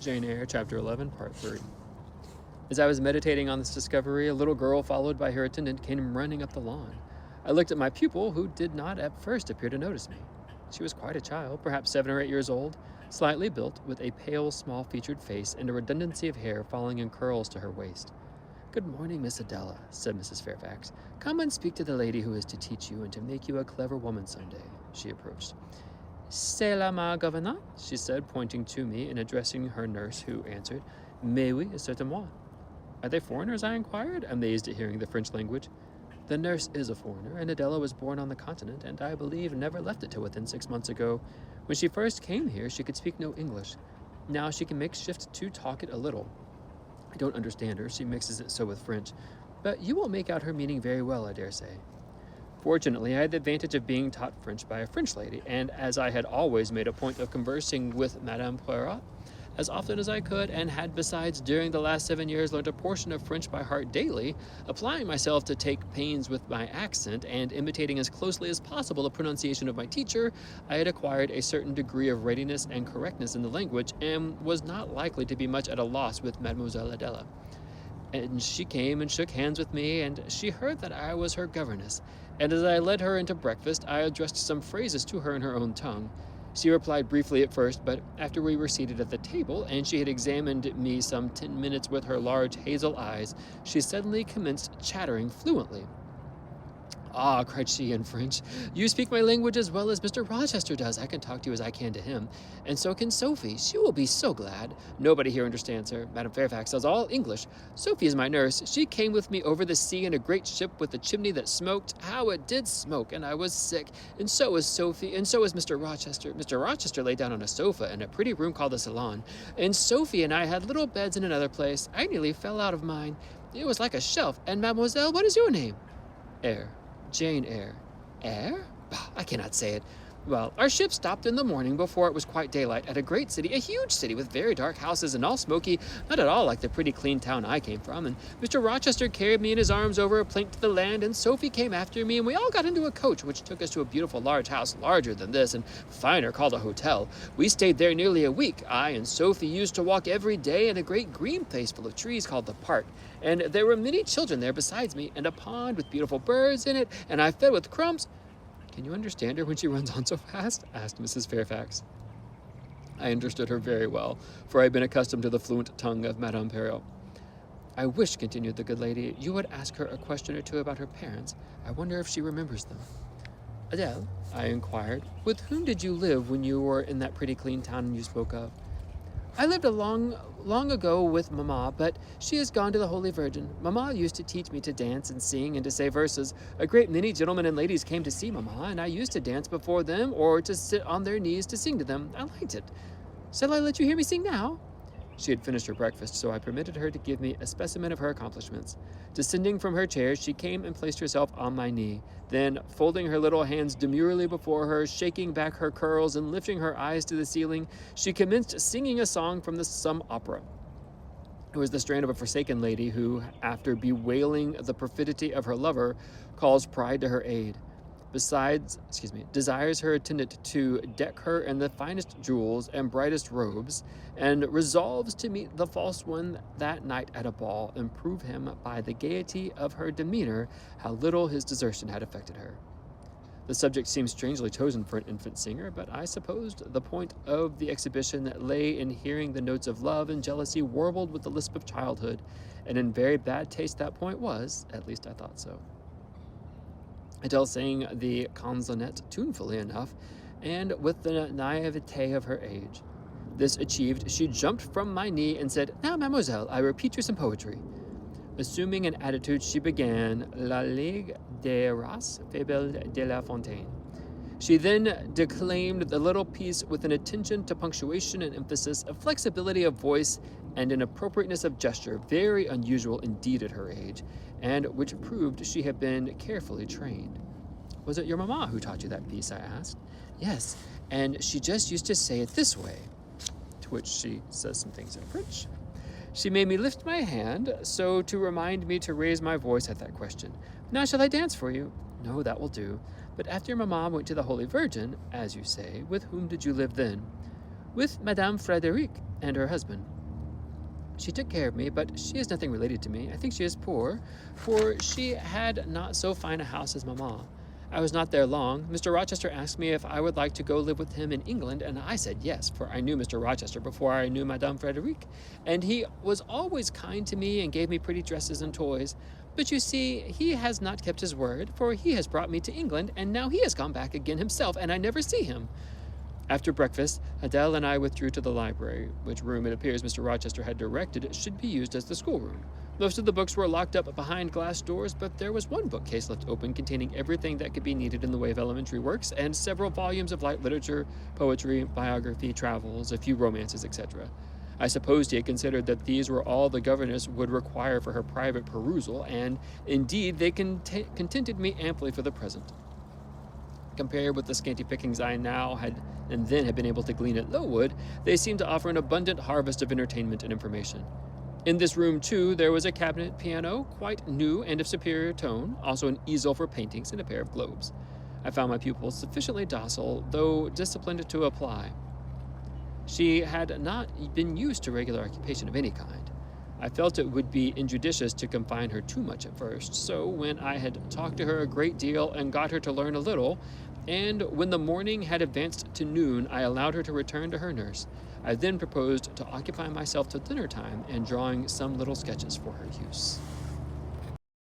Jane Eyre, Chapter 11, Part 3. As I was meditating on this discovery, a little girl, followed by her attendant, came running up the lawn. I looked at my pupil, who did not at first appear to notice me. She was quite a child, perhaps 7 or 8 years old, slightly built, with a pale, small-featured face and a redundancy of hair falling in curls to her waist. "Good morning, Miss Adela," said Mrs. Fairfax. "Come and speak to the lady who is to teach you and to make you a clever woman some day." She approached. "C'est la ma gouvernante," she said, pointing to me and addressing her nurse, who answered, "Mais oui, c'est moi." "Are they foreigners?" I inquired, amazed at hearing the French language. "The nurse is a foreigner, and Adela was born on the continent, and I believe never left it till within 6 months ago. When she first came here, she could speak no English. Now she can make shift to talk it a little. I don't understand her, she mixes it so with French, but you will make out her meaning very well, I dare say." Fortunately, I had the advantage of being taught French by a French lady, and as I had always made a point of conversing with Madame Poirot as often as I could, and had besides during the last 7 years learned a portion of French by heart daily, applying myself to take pains with my accent and imitating as closely as possible the pronunciation of my teacher, I had acquired a certain degree of readiness and correctness in the language, and was not likely to be much at a loss with Mademoiselle Adela. And she came and shook hands with me, and she heard that I was her governess, and as I led her into breakfast, I addressed some phrases to her in her own tongue. She replied briefly at first, but after we were seated at the table, and she had examined me some 10 minutes with her large hazel eyes, she suddenly commenced chattering fluently. "Ah," cried she in French, "you speak my language as well as Mr. Rochester does. I can talk to you as I can to him. And so can Sophie. She will be so glad. Nobody here understands her. Madame Fairfax does all English. Sophie is my nurse. She came with me over the sea in a great ship with a chimney that smoked. How it did smoke, and I was sick. And so was Sophie, and so was Mr. Rochester. Mr. Rochester lay down on a sofa in a pretty room called the salon. And Sophie and I had little beds in another place. I nearly fell out of mine. It was like a shelf. And Mademoiselle, what is your name?" "Eyre. Jane Eyre." "Eyre? Bah, I cannot say it. Well, our ship stopped in the morning before it was quite daylight at a great city, a huge city with very dark houses and all smoky, not at all like the pretty clean town I came from, and Mr. Rochester carried me in his arms over a plank to the land, and Sophie came after me, and we all got into a coach which took us to a beautiful large house, larger than this and finer, called a hotel. We stayed there nearly a week. I and Sophie used to walk every day in a great green place full of trees called the park, and there were many children there besides me, and a pond with beautiful birds in it, and I fed with crumbs." "Can you understand her when she runs on so fast?" asked Mrs. Fairfax. I understood her very well, for I had been accustomed to the fluent tongue of Madame Perrot. "I wish," continued the good lady, "you would ask her a question or two about her parents. I wonder if she remembers them." "Adele," I inquired, "with whom did you live when you were in that pretty clean town you spoke of?" "I lived long ago with Mamma, but she has gone to the Holy Virgin. Mamma used to teach me to dance and sing and to say verses. A great many gentlemen and ladies came to see Mamma, and I used to dance before them or to sit on their knees to sing to them. I liked it. Shall I let you hear me sing now?" She had finished her breakfast, so I permitted her to give me a specimen of her accomplishments. Descending from her chair, she came and placed herself on my knee. Then, folding her little hands demurely before her, shaking back her curls and lifting her eyes to the ceiling, she commenced singing a song from some opera. It was the strain of a forsaken lady who, after bewailing the perfidy of her lover, calls pride to her aid. Desires her attendant to deck her in the finest jewels and brightest robes, and resolves to meet the false one that night at a ball, and prove him by the gaiety of her demeanor how little his desertion had affected her. The subject seemed strangely chosen for an infant singer, but I supposed the point of the exhibition lay in hearing the notes of love and jealousy warbled with the lisp of childhood, and in very bad taste that point was, at least I thought so. Adele sang the canzonette tunefully enough, and with the naivete of her age. This achieved, she jumped from my knee and said, "Now, mademoiselle, I repeat you some poetry." Assuming an attitude, she began La Ligue des Races, Fable de la Fontaine. She then declaimed the little piece with an attention to punctuation and emphasis, a flexibility of voice, and an appropriateness of gesture very unusual indeed at her age, and which proved she had been carefully trained. "Was it your mamma who taught you that piece?" I asked. "Yes, and she just used to say it this way," to which she says some things in French. She made me lift my hand, so to remind me to raise my voice at that question. "Now shall I dance for you?" "No, that will do. But after your mamma went to the Holy Virgin, as you say, with whom did you live then?" with Madame Frederic and her husband. She took care of me, but she is nothing related to me. I think she is poor, for she had not so fine a house as Mamma. I was not there long. Mr. Rochester asked me if I would like to go live with him in England, and I said yes, for I knew Mr. Rochester before I knew Madame Frederic, and he was always kind to me and gave me pretty dresses and toys. But you see, he has not kept his word, for he has brought me to England, and now he has gone back again himself, and I never see him. After breakfast, Adele and I withdrew to the library, which room it appears Mr. Rochester had directed should be used as the schoolroom. Most of the books were locked up behind glass doors, but there was one bookcase left open containing everything that could be needed in the way of elementary works, and several volumes of light literature, poetry, biography, travels, a few romances, etc. I supposed he had considered that these were all the governess would require for her private perusal, and indeed they contented me amply for the present. Compared with the scanty pickings I now had and then had been able to glean at Lowood, they seemed to offer an abundant harvest of entertainment and information. In this room, too, there was a cabinet piano, quite new and of superior tone, also an easel for paintings and a pair of globes. I found my pupil sufficiently docile, though disciplined to apply. She had not been used to regular occupation of any kind. I felt it would be injudicious to confine her too much at first, so when I had talked to her a great deal and got her to learn a little, and when the morning had advanced to noon, I allowed her to return to her nurse. I then proposed to occupy myself till dinner time in drawing some little sketches for her use.